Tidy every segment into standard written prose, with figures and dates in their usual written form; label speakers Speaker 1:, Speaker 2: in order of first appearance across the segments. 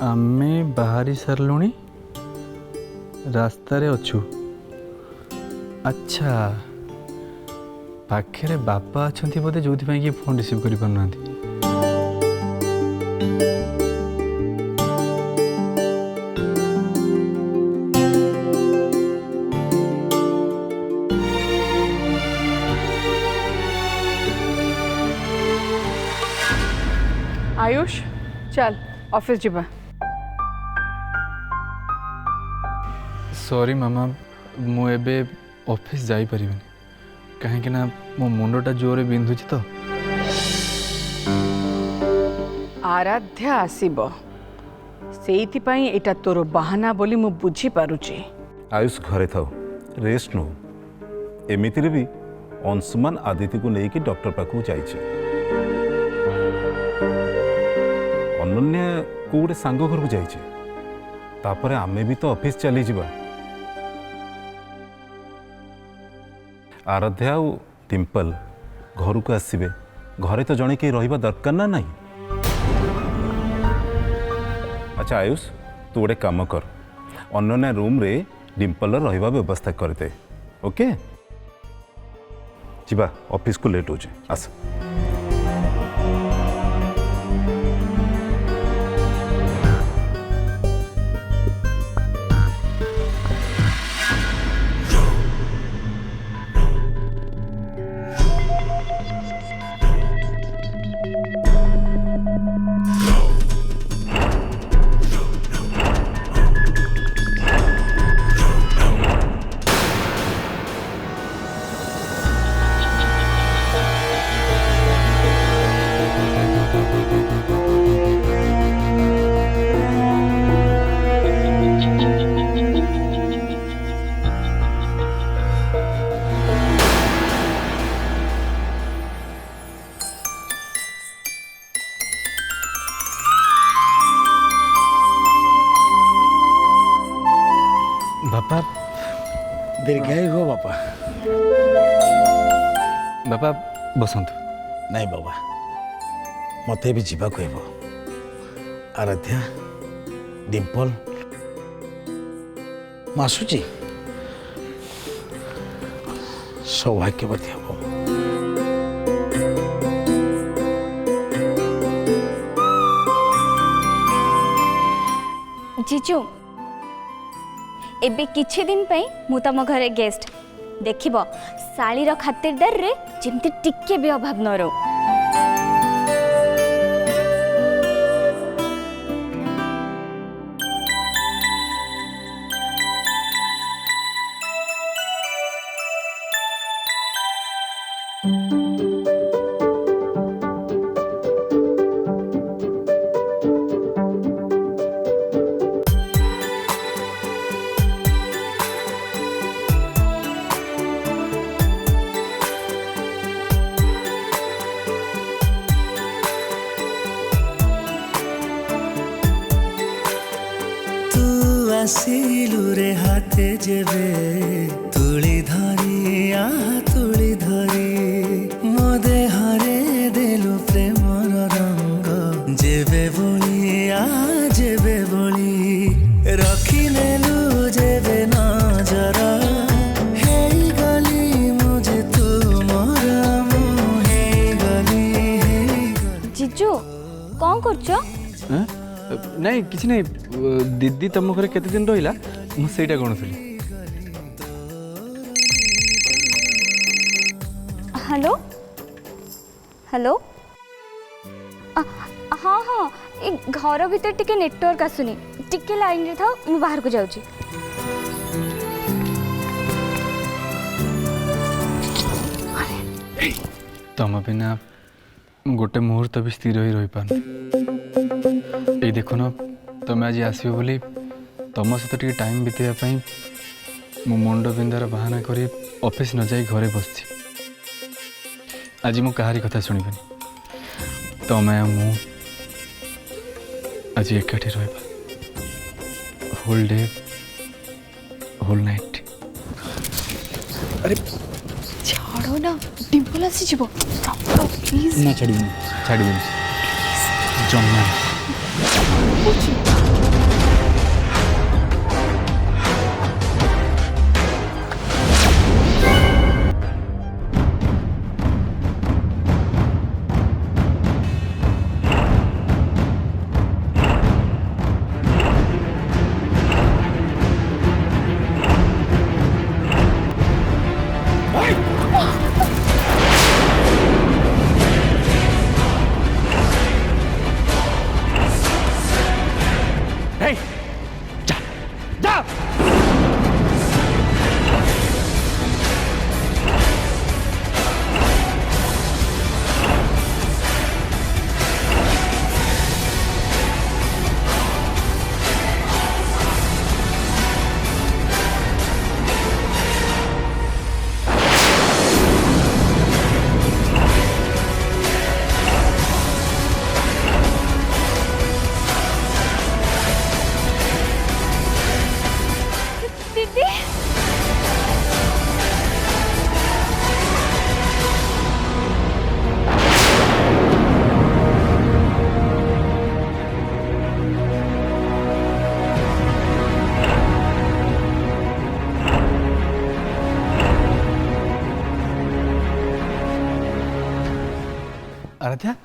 Speaker 1: आमे बाहरी सारूँ रास्तारे अच्छु। अच्छा पाखे बापा अच्छा बोधे जो कि फोन रिसीव कर पार ना।
Speaker 2: आयुष चल ऑफिस जीवा।
Speaker 1: सॉरी मामा मुझे ऑफिस जाई परिबनी कहीं ना मो मुंडटा जोरे बिंधुची तो।
Speaker 2: आराध्या आसीबो सेइथि पई एटा तोर बहाना बोली मु बुझी पारुची।
Speaker 3: आयुष घरे थाओ रेस्ट नो। एमितिरे भी अंशुमान आदित्य को लेकिन डॉक्टर पाखु जाइए। अनन्या को गोटे सांग घर को जाइए आमे भी तो ऑफिस चली जावा। आराध्या और डिम्पल घर को आसबे घरे तो जड़े कहीं रहा दरकार ना नहीं। अच्छा आयुष तू गोटे काम कर अनन्या रूम रे डिम्पल रहा व्यवस्था करदे। ओके जीवा ऑफिस को लेट हो आस।
Speaker 1: बापा
Speaker 4: दीर्घायु हो बापा।
Speaker 1: बापा बसंतु।
Speaker 4: नहीं बाबा मते भी जीवा कहब। आराध्या डिम्पल मासुची सौभाग्यवती हम।
Speaker 5: जीजू एबे किछि दिन पई मु तम घरे गेस्ट देखिबो सालीर खातिरदार रे जेमती टिके भी अभाव न रो।
Speaker 6: आसिलु रे हाथे जेबे तुली धरी तुली धरी मो देहरे देलु प्रेमर रंग जेबे बोली रखी नेलु जेबे नजर हेई गली मुझे तुमर हेई गली।
Speaker 5: जीजू कौन करछो?
Speaker 1: नहीं किसी नहीं दीदी तुम घर केते दिन रहिला मुझे कौन थी।
Speaker 5: हेलो हेलो हाँ हाँ ए घर भीतर टिके नेटवर्क आसुनी टिके लाइन रे था मु बाहर को जाउची।
Speaker 1: तुम बिना गोटे मुहूर्त भी स्थिर ही रही पार। ये देख न तुम आज आसो बोली तुम सहित टे टाइम बिताई मो मुंड बिंदार बाहाना कर ऑफिस न जाई घरे बस। आज मु कहारी कथा शुणिबनी तुम मु आज एकाठी रहा होल डे होल नाइट।
Speaker 2: अरे छाड़ो ना डिम्पल आसी जीवो प्लीज
Speaker 1: ना छाड़ी जम्मा ଆରାଧ୍ୟା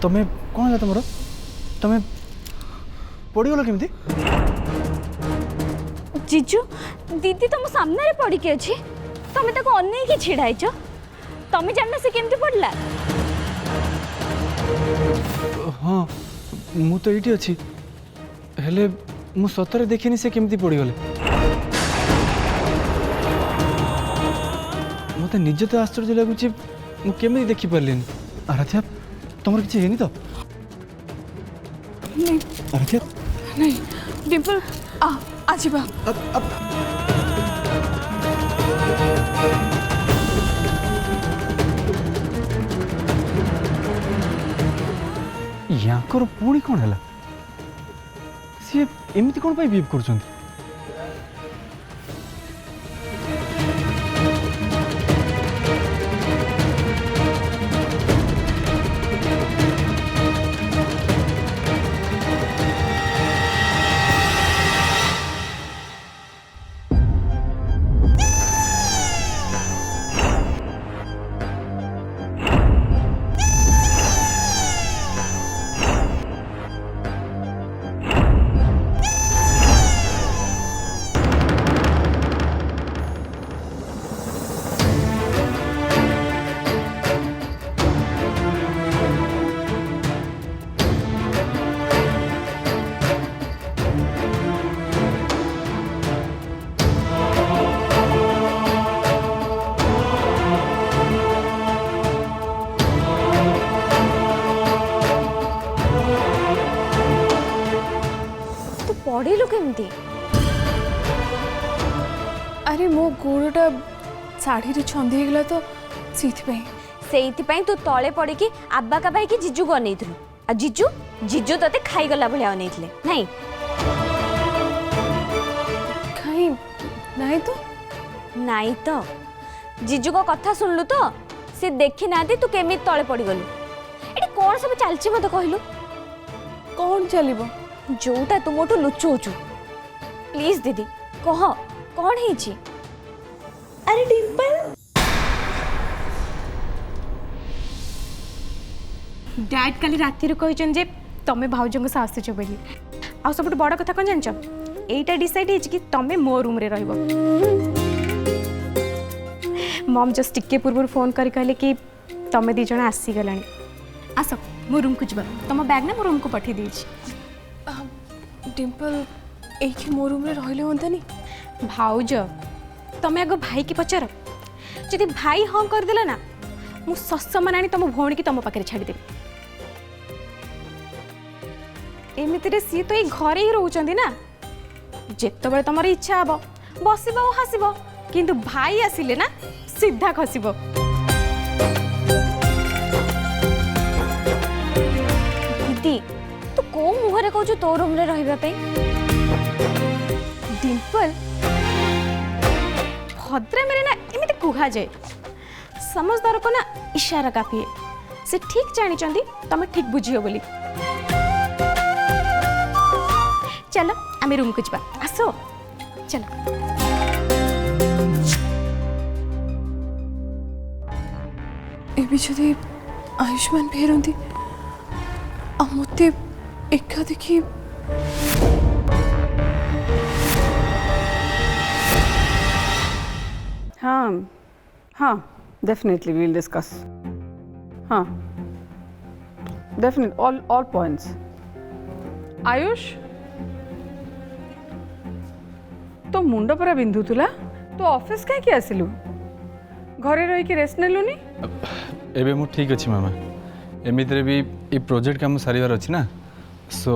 Speaker 1: ତମେ କ'ଣ ହେଲା ତମର? ତମେ ପଡ଼ିଗଲ କେମିତି?
Speaker 5: ଜିଜୁ दीदी तुम सामने पड़ी अच्छी तुम्हें ताको अनेक छिड़ाईच तुम्हें जानना से केमती पड़ला?
Speaker 1: हाँ मु तो ये अच्छी हेले मु सतरे देखिनी से केमती पड़गले मत निजे तो आश्चर्य लगुच मुझे देखिपारे आराध्या तुम किसी है तो आराध्या
Speaker 2: नहीं डिम्पल आज
Speaker 1: याकर पुणी कौन है सी एमती कौन बिहेव कर
Speaker 5: पड़ेलु केमती?
Speaker 7: अरे मो गोड़टा शाढ़ी रे छंदी गला तो
Speaker 5: सेइथिपई तू तले पड़ी कि आब्बा का भाई कि जीजू को अनेइथलु आ जीजू जीजू तते खाई गला भलिया अनेइथले नहीं
Speaker 7: खाई नहीं
Speaker 5: तो जीजू को कथा सुनलु तो से देखि नांती तू केमि तले पड़ी गलु एटी कोन सब चलछि मते कहलु
Speaker 7: कौन चलिबो
Speaker 5: जोटा तुमोटू लुचोचु प्लीज दीदी कह कौन है? अरे डिम्पल
Speaker 7: डैड काली राति रे कहिचन जे तमे भाउजंग से आसीछ बोली आ सबट बड़ कथा कोन जानछ एटा डिसाइड हिच कि तमे मो रूम रे रहइबो मॉम जस्ट टिके पूर्व फोन करी कहले कि तमे दी जण आसी गलानी आसो मो रूम को जबा तम बैग ना मो रूम को पठी देछि डिम्पल एठी मो रूम रे रहले होंतानी भाउज तमे आगो भाई की पचार जदि भाई हाँ कर देला ना मु सस मनानी तम भौणी की तम पाखे छाड़ी देबी एमितिरे सी तो ये घरे ही रहउचंदी ना जेतबेले तमर इच्छा हबो बसिबो और हसिबो किंतु भाई आसिले ना सीधा खसिबो
Speaker 5: दीदी तू को मुहरे कहू तो रूम रे रहिबा पे
Speaker 7: डिम्पल भद्रे मेरे ना एमिति कुहा जाए समझदार को ना इशारा काफी है से ठीक जानी चंदी तमे ठीक बुझियो बोली चलो आमे रूम को जबा आसो चलो एबी जदि आयुष्मान फेरंती आ मते एका देखी
Speaker 2: हाँ डेफिनेटली वील डिस्कस हाँ डेफिनेट ऑल पॉइंट्स आयुष तो मुंड परा बिंधुला तो ऑफिस कहीं आसिलु घरे रही कि रेस्ट नेलुनी
Speaker 1: एबे मु ठीक अछि मामा एमितरे भी ई प्रोजेक्ट काम सारिवार अछि ना सो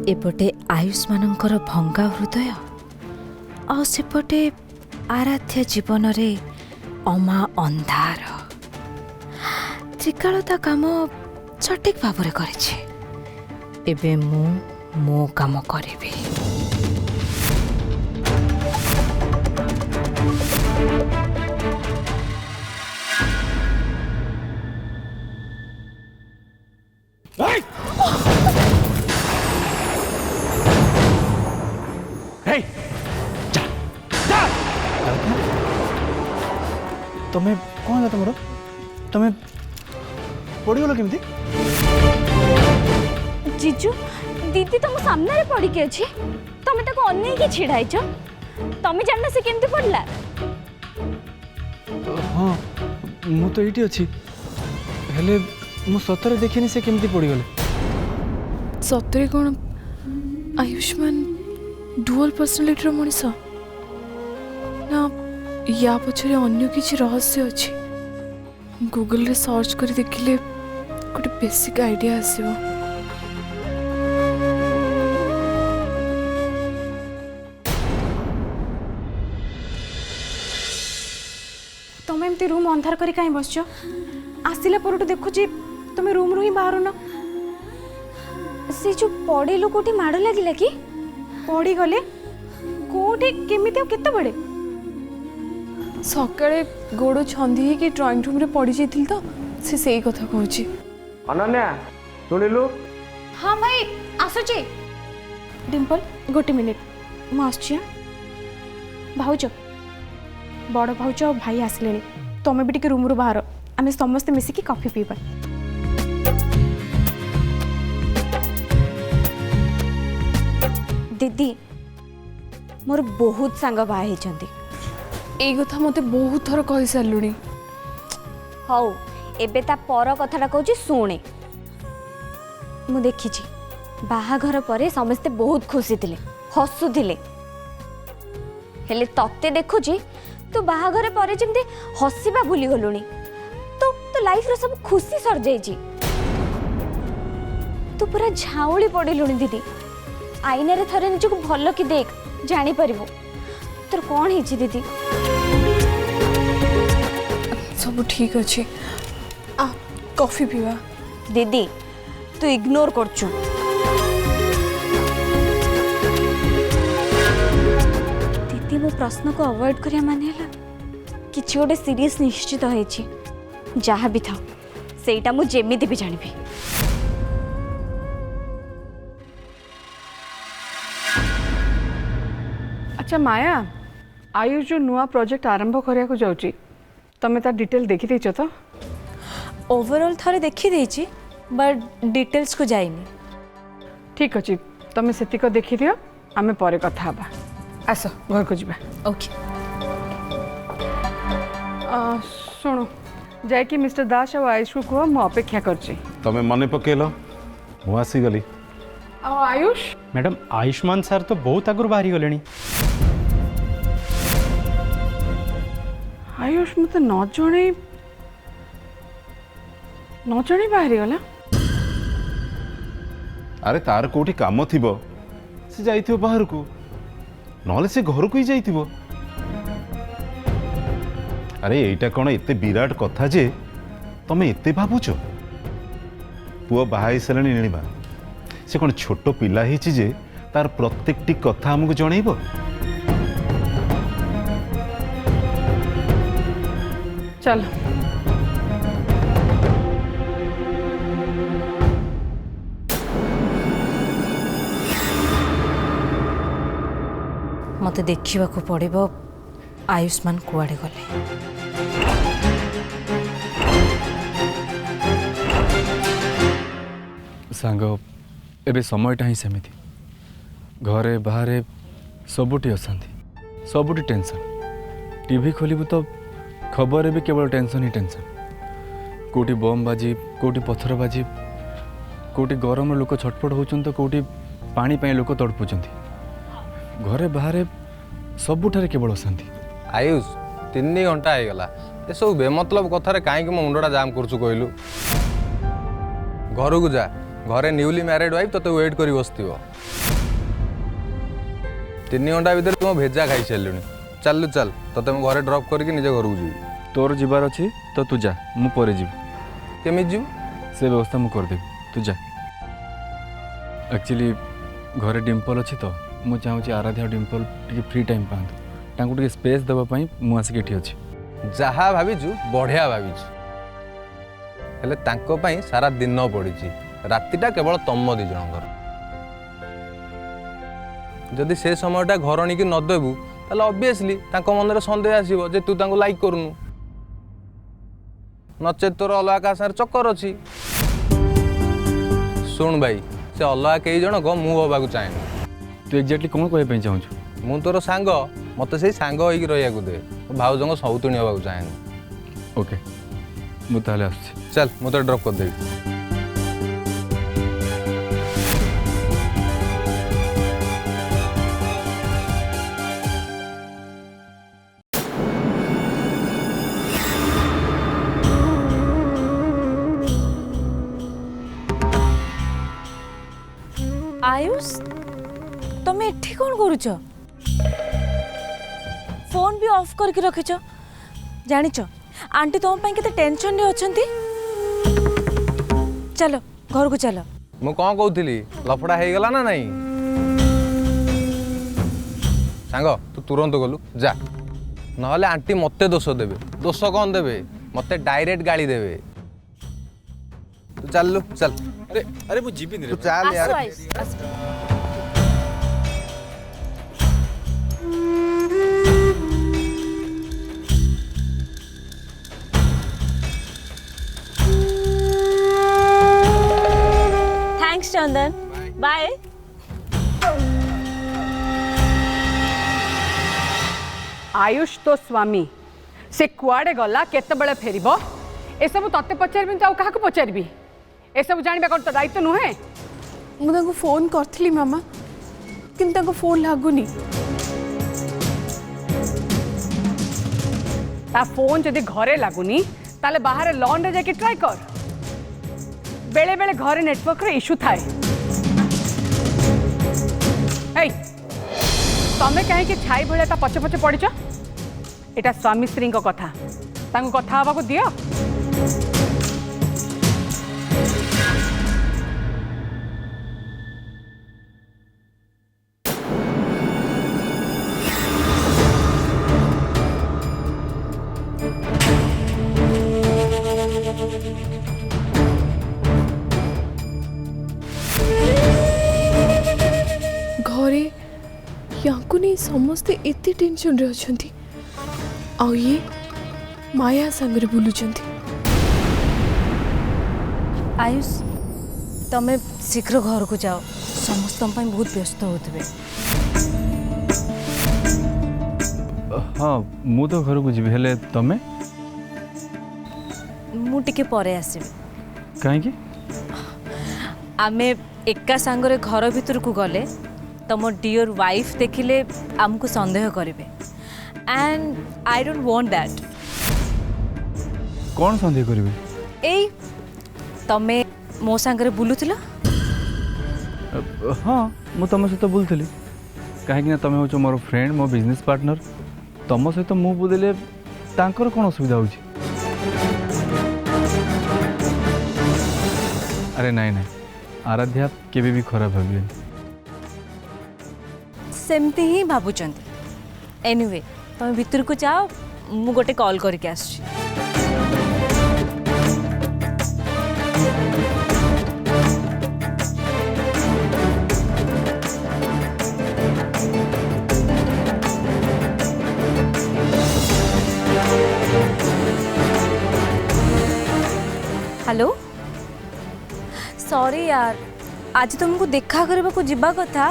Speaker 8: एपटे आयुष्मानंकर भंगा हृदय आ सेपटे आराध्य जीवन रे अमा अंधार त्रिकालता काम सठिक भाव करे एबे मो काम करेबी।
Speaker 1: तुम्हें कौन है तुमर तुम्हें पड़गल केमती
Speaker 5: जीजू दीदी तुम सामने पड़ी के अच्छी तुम ताको अन्य के छिड़ाइछ तुम जानना से केमती पड़ला
Speaker 1: हाँ मु तो ये अच्छी हेले मु सतरे देखिनी से केमती पड़गले
Speaker 9: सतरे कौन आयुष्मान डुअल पर्सनालिटी मनीष ना या पछरे अन्य किसी रहस्य अच्छी गूगल रे सर्च कर देखिले गोटे बेसिक आइडिया आसीबो
Speaker 7: तुम एमती रूम अंधार करी कहीं बसछ आसिला परटू देखुची तुम रूम रू ही बाहर न
Speaker 5: से जो पड़े लोग कोठी माड़ लागिला कि
Speaker 7: पड़ी गले कोठी केमिति केते बड़े
Speaker 9: सकाळे गोड़ छंदी कि ड्राइंग रूम रे पड़ी जाइथिल तो से सेही कथा कहूची
Speaker 10: अनन्या शुणिलु
Speaker 7: हाँ भाई आसुची डिम्पल गोटे मिनिट मु आसुची भाउज बड़ भाउज और भाई आसिले तुम भी टिके रूम रू बाहर आम समस्ते मिसिकी कॉफी पीबा
Speaker 5: दीदी मोर बहुत सांग बाहे होइछंती
Speaker 9: एई कथा मते बहुत थर कहि सारलुनी
Speaker 5: हौ एबे ता पर कथाटा कहूची शुणे मु देखिछि बाहाघर परे समस्ते बहुत खुशी थिले हसुथिले हेले तत्ते देखुछि तू बाहाघर परे जेमते हसीबा भूली गलुनी तो लाइफ रो सब खुशी सर जाइछि तू पूरा झाउली पड़िलुनी दीदी आईना रे थरे निजको भलो कि देख जानि परिबो तोर कोन हिछि दीदी
Speaker 9: सब ठीक अच्छे आ कॉफी पीवा
Speaker 5: दीदी तू इग्नोर करछु दीदी मो प्रश्न को अवॉइड करिया माने हला किछि गोटे सीरियस निश्चित होइछि जहाँ भी था सेटा मु जेमिति भी जानिबी
Speaker 2: अच्छा माया आयुष जो नुआ प्रोजेक्ट आरंभ करिया को जाउची तमे ता डिटेल देखि देछ तो
Speaker 8: ओवरऑल थरे देखी देछि बट डिटेल्स को जाइनी
Speaker 2: ठीक अछि तमे सेति को देखि दियो आमे परे कथा हबा आसो घर को जिबा
Speaker 8: ओके
Speaker 2: सुनो जाय कि मिस्टर दास और आयुष को कहो मु अपेक्षा करछि
Speaker 3: तमें मन पकेल मु आसीगली
Speaker 2: आयुष
Speaker 10: मैडम आयुष्मान सर तो बहुत आगुरी बाहरी गले
Speaker 2: आयुष मत न जणे बाहरी गला
Speaker 3: अरे तार कोठी काम थिबो से जाइथिबो बाहर को नले से घर को ही जाइथिबो अरे एटा कोन एते विराट कथा जे तमे एते भाबुचो पुओ बाहाई सलनी नेणीबा से कोन छोटो पिला हिची जे तार प्रत्येकटी कथा हमकु जणैबो
Speaker 2: चल
Speaker 8: मते देखिबाकू पड़िबो आयुष्मान कुआडे गले
Speaker 1: सांग एबे समयटा ही सेमिति घरे बाहरे सबुटी अशांति सबुटी टेंशन टीवी खोलबू तो खबर भी केवल टेंशन ही टेंशन कोटी बम बाजी कोटी पत्थर बाजी कोटी गरम लोक छटपट होचन तो कोटी पानी पाई लोक तड़पुचंती घरे बाहरे सबुठारे केवल अशांति
Speaker 11: आयुष 3 घंटा होगला ये सब बेमतलब कथार कहीं मो मुंडा जाम करछु कहलु घर को जा घरे न्यूली मैरिड वाइफ तो वेट कर बसथिबो 3 घंटा भीतर तुम भेजा खाई सारे चलु चल तो मैं घरे ड्रॉप करके निजे घर को जी
Speaker 1: तोर जीवार अच्छी तो तू जा मु परे जीव
Speaker 11: केमी जीव
Speaker 1: से व्यवस्था मु करदेवी तू जा एक्चुअली घरे डिम्पल अच्छी तो मु चाहूँ आराध्या डिम्पल टे फ्री टाइम पाँतु टे स्पेस देवाई मु आसिक एठी अच्छी
Speaker 11: जहाँ भाविचु बढ़िया भाविचु हेले तांको पई सारा दिन पड़ी रातिटा केवल तम दी जनकर जदि से समयटा घरणी की नदेबू ताले ऑब्वियसली तांको मन रे संदेह आसीबो जे तू तांको लाइक करूनु नचे तोर अलगा का सार चक्कर अछि सुन भाई से अलगा कई जन को मु होबा को चाहे
Speaker 1: तू एक्जाक्टली कौन कहबे चाहूछु
Speaker 11: मु तोर सांग मते से सांग होई रहिया को दे भाउजंग सौतुणी होबा को चाहे
Speaker 1: ओके मु ताले आछि
Speaker 11: चल मु तो ड्रॉप कर देबी
Speaker 8: आयुष तुम एठी कौन करुच फोन भी ऑफ करके रखिच जानिच आंटी तुम पे केते टेंशन रे अछंती चलो घर को चलो
Speaker 11: मु कौन कहूली लफड़ा हो गला ना नहीं सांग तू तुरंत गलु जा नहले आंटी मते दोष देबे दोष कौन देबे मते डायरेक्ट गाली देबे तू चल लु चल
Speaker 4: अरे अरे मु जीबी
Speaker 11: तू चल यार
Speaker 8: थैंक्स चंदन बाय
Speaker 2: आयुष तो स्वामी से कुआडे गला केतबेले फेरिबो ए सब तते पचारबी तो काहा को पचारबी ए सब जानबे कोन तो दायित्व नुहे
Speaker 9: मुझे फोन करी मामा कि फोन लगुनि
Speaker 2: ता फोन जदि घरे लगुनि ताले बाहर लॉन रे जाके ट्राई कर बेले बेले घरे नेटवर्क रे इशू थाए ए तमे कहे कि छाई भले ता पछे पछे पड़िछ एटा स्वामी स्त्री को कथा तांको कथा हवा को दियो
Speaker 9: घरे याकू नहीं समस्ते एते टेंशन रे अछंती आ ये माया संगरे बुलुचंती
Speaker 8: आयुष तमें शीघ्र घर को जाओ समस्त बहुत व्यस्त होते
Speaker 1: हाँ मु तो घर को जीवी हेले तमे
Speaker 8: मु टिके परे आसीबी
Speaker 1: काहे
Speaker 8: आमे एका सांगरे घर भीतर को गले तुम डियर वाइफ देखिले आमको संदेह करेंगे and I don't want that
Speaker 1: कौन संदेह करिवे
Speaker 8: ए तमे मो सांगरे बुलुथिला
Speaker 1: हाँ मु तुम सहित बुलथली कहीं तुम हो मोर फ्रेंड मो बिजनेस पार्टनर तुम सहित मु बुदेले तांकर कौन असुविधा होची अरे नहीं नहीं आराध्या केबे भी खराब भाविए
Speaker 8: सेमती ही भावुचंती एनीवे तुम भीतर को जाओ मु गोटे कॉल करके आसछि हेलो सॉरी यार आज तुमको देखा करबा को जिबा कथा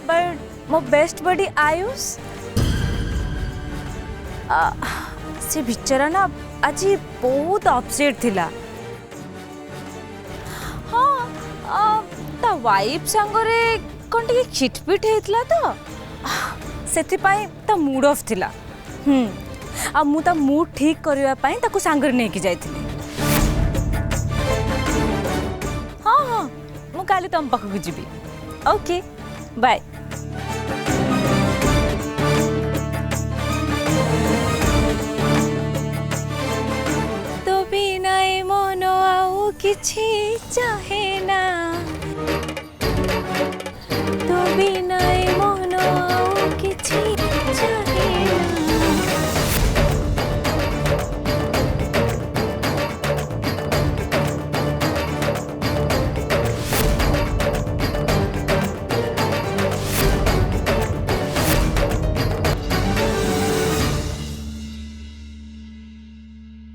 Speaker 8: बट मो बेस्ट बडी आयुष से बिचारा ना आज बहुत अपसेट थिला हाँ ता वाइफ संगरे कौन टे खिटपिट हेतला तो सेथि पाई ता मूड ऑफ थिला आ मु ता मूड ठीक करबा पाई ताको सांगरे ने की जाइथिली हाँ हाँ मु काली तुम पाखु जीबी ओके बाय तो बिना मन आउ किछि चाहे ना तो बिना